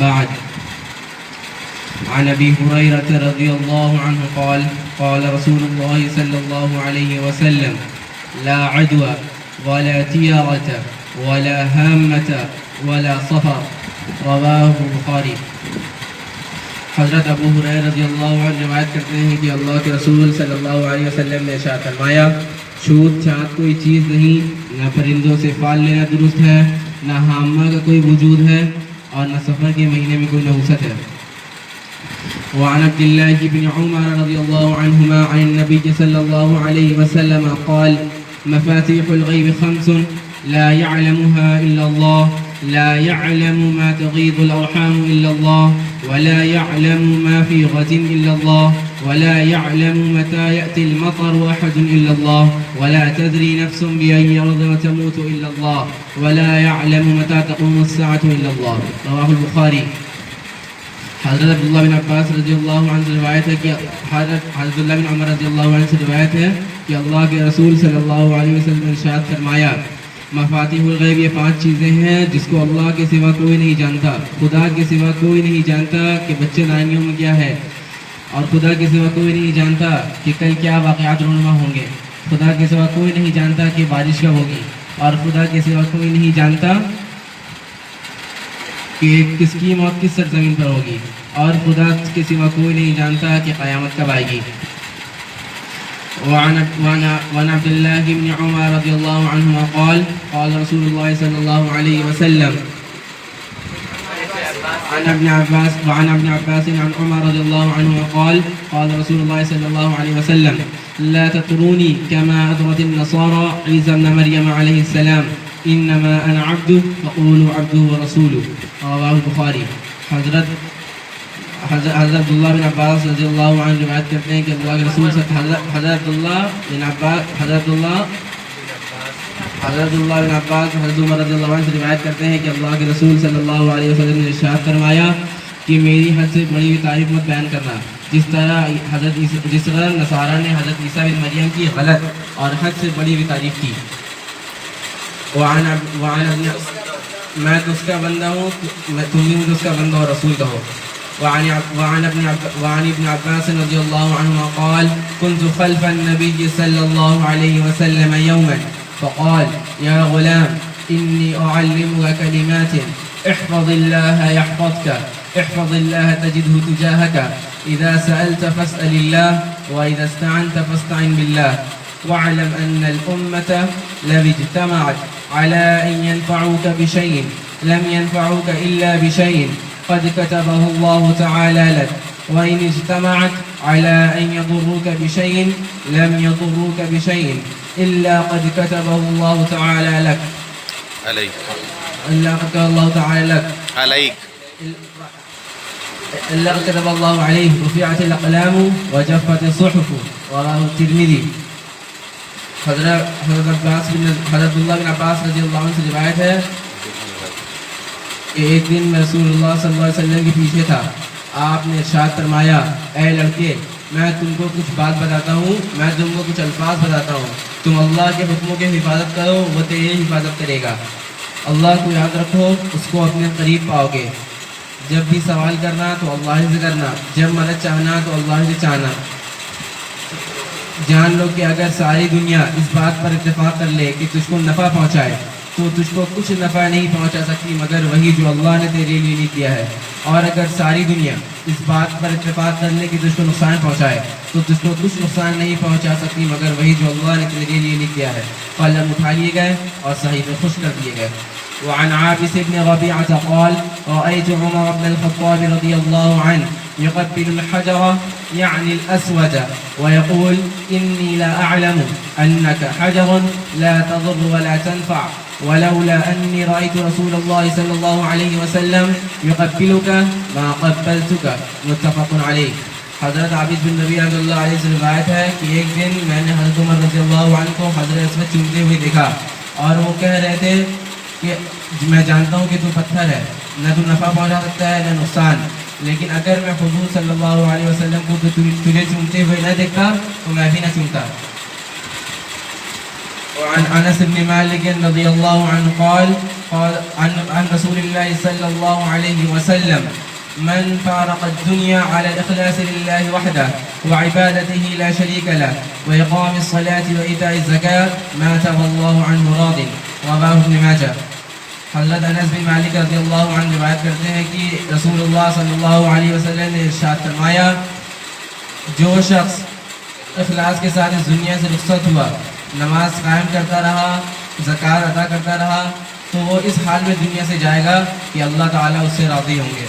بعد. عن أبي هريرة رضي الله عنه قال قال رسول الله صلى الله عليه وسلم لا عدوى ولا تيارة ولا هامة ولا صفر. رواه البخاری. حضرت ابو ہریرہ رضی اللہ عنہ روایت کرتے ہیں کہ اللہ کے رسول صلی اللہ علیہ وسلم نے ارشاد فرمایا چھوت چھات کوئی چیز نہیں، نہ پرندوں سے فال لینا درست ہے، نہ ہامہ کا کوئی وجود ہے، اور نہ سفر کے مہینے میں کوئی نحوست ہے. وعن عبد الله بن عمر رضي الله عنهما عن النبي صلى الله عليه وسلم قال مفاتيح الغيب خمس لا يعلمها إلا الله لا يعلم ما تغيض الأرحام إلا الله ولا يعلم ما في غد إلا الله ولا يعلم متى يأتي المطر أحد إلا الله ولا تدري نفس بأي أرض تموت إلا الله ولا يعلم متى تقوم الساعة إلا الله. رواه البخاري. حضرت عبداللہ بن عباس رضی اللہ عنہ سے روایت ہے کہ حضرت عبداللہ بن عمر رضی اللہ عنہ سے روایت ہے کہ اللہ کے رسول صلی اللہ علیہ وسلم نے ارشاد فرمایا مفاتیح الغیب یہ 5 چیزیں ہیں جس کو اللہ کے سوا کوئی نہیں جانتا. خدا کے سوا کوئی نہیں جانتا کہ بچے دانیوں میں کیا ہے، اور خدا کے سوا کوئی نہیں جانتا کہ کل کیا واقعات رونما ہوں گے. خدا کے سوا کوئی نہیں جانتا کہ بارش کب ہوگی، اور خدا کے سوا کوئی نہیں جانتا کہ کس کی موت کس سرزمین پر ہوگی، اور خدا کے سوا کوئی نہیں جانتا کہ قیامت کب آئے گی. وعن عبد الله بن عمر رضي الله عنهما قال قال رسول الله صلى الله عليه وسلم وعن ابن عباس عن عمر رضي الله عنهما قال قال رسول الله صلى الله عليه وسلم لا تطروني كما أطرت النصارى عيسى ابن مريم عليه السلام انما انا عبد فقولوا عبده ورسوله. رواه البخاری. حضرت عبداللہ بن عباس رضی اللہ عنہ روایت کرتے ہیں کہ اللہ کے رسول حضرت عبداللہ بن عباس حضرت عمر رضی اللہ عنہ سے روایت کرتے ہیں کہ اللہ کے رسول صلی اللہ علیہ وسلم نے ارشاد فرمایا کہ میری حد سے بڑی ہوئی تعریف مت بیان کرنا. جس طرح نصارہ نے حضرت عیسیٰ بن مریم کی غلط اور حد سے بڑی ہوئی تعریف کی. میں تو اس کا بندہ ہوں، تم بھی مجھے اس کا بندہ اور رسول کہو. وعن ابن عباس رضي الله عنهما قال كنت خلف النبي صلى الله عليه وسلم يوما فقال يا غلام إني أعلمك كلمات احفظ الله يحفظك احفظ الله تجده تجاهك إذا سألت فاسأل الله وإذا استعنت فاستعن بالله واعلم أن الأمة لو اجتمعت على أن ينفعوك بشيء لم ينفعوك إلا بشيء قد كتبه الله تعالى لك وإن اجتمعت على أن يضروك بشيء لم يضروك بشيء إلا قد كتبه الله تعالى لك عليك إلا قد كتب الله تعالى لك عليك إلا قد كتب الله عليه رفعت الأقلام وجفت الصحف. رواه الترمذي. حضرت عبداللہ بن عباس رضی اللہ عنہ سے روایت ہے کہ ایک دن میں رسول اللہ صلی اللہ علیہ وسلم کے پیچھے تھا. آپ نے ارشاد فرمایا اے لڑکے میں تم کو کچھ بات بتاتا ہوں، میں تم کو کچھ الفاظ بتاتا ہوں، تم اللہ کے حکموں کی حفاظت کرو وہ تیری حفاظت کرے گا. اللہ کو یاد رکھو، اس کو اپنے قریب پاؤ گے. جب بھی سوال کرنا تو اللہ سے کرنا، جب مدد چاہنا تو اللہ سے چاہنا. جان لو کہ اگر ساری دنیا اس بات پر اتفاق کر لے کہ تجھ کو نفع پہنچائے تو تجھ کو کچھ نفع نہیں پہنچا سکتی مگر وہی جو اللہ نے تیرے لیے نہیں کیا ہے. اور اگر ساری دنیا اس بات پر اتفاق کر لے کہ تجھ کو نقصان پہنچائے تو تجھ کو کچھ نقصان نہیں پہنچا سکتی مگر وہی جو اللہ نے تیرے لیے نہیں کیا ہے. قلم اٹھا لیے گئے اور صحیفے خوش کر دیے گئے. وعن عابس بن ربيعة قال رأيت عمر بن الخطاب رضي الله عنه يقبل الحجر يعني الأسود ويقول إني لا أعلم أنك حجر لا تضر ولا تنفع ولولا أني رأيت رسول الله صلى الله عليه وسلم يقبلك ما قبلتك. متفق عليه. حضرت عابس بن ربیعہ رضی اللہ عنہ سے روایت ہے کہ ایک دن میں نے حضرت عمر رضی اللہ عنہ کو حضرت اسود چومتے ہوئے دیکھا اور وہ کہہ رہے تھے کہ میں جانتا ہوں کہ تو پتھر ہے، نہ تو نفع پہنچا سکتا ہے نہ نقصان، لیکن اگر میں حضور صلی اللہ علیہ وسلم کو تجھے چومتے ہوئے نہ دیکھتا تو میں بھی نہ چومتا. وعن انس بن مالك رضي الله عنه قال عن رسول الله صلى الله عليه وسلم من فارق الدنيا على الإخلاص لله وحده وعبادته لا شريك له وإقام الصلاة وإيتاء الزكاة مات والله عنه راض. رواه ابن ماجہ. حضرت انس بن مالک رضی اللہ عنہ روایت کرتے ہیں کہ رسول اللہ صلی اللہ علیہ وسلم نے ارشاد فرمایا جو شخص اخلاص کے ساتھ اس دنیا سے رخصت ہوا، نماز قائم کرتا رہا، زکوٰۃ ادا کرتا رہا، تو وہ اس حال میں دنیا سے جائے گا کہ اللہ تعالیٰ اس سے راضی ہوں گے.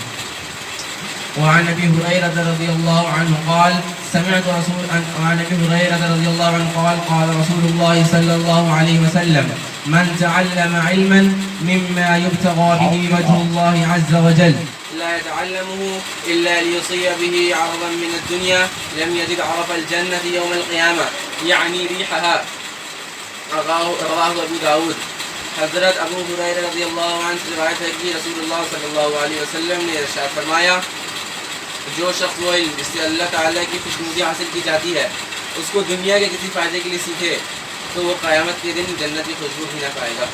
وعن ابي هريره رضي الله عنه قال سمعت عن ابي هريره رضي الله عنه قال رسول الله صلى الله عليه وسلم من تعلم علما مما يبتغى به وجه الله عز وجل لا يتعلمه الا ليصيب به عرضا من الدنيا لم يجد عرف الجنه يوم القيامه يعني ريحها. رواه ابو داود. حضرت ابو ہریرہ رضی اللہ عنہ سے روایت ہے کہ رسول اللہ صلی اللہ علیہ وسلم نے ارشاد فرمایا جو شخص وہ علم جس سے اللہ تعالیٰ کی خوشنودی حاصل کی جاتی ہے اس کو دنیا کے کسی فائدے کے لیے سیکھے تو وہ قیامت کے دن جنت کی خوشبو بھی نہ پائے گا.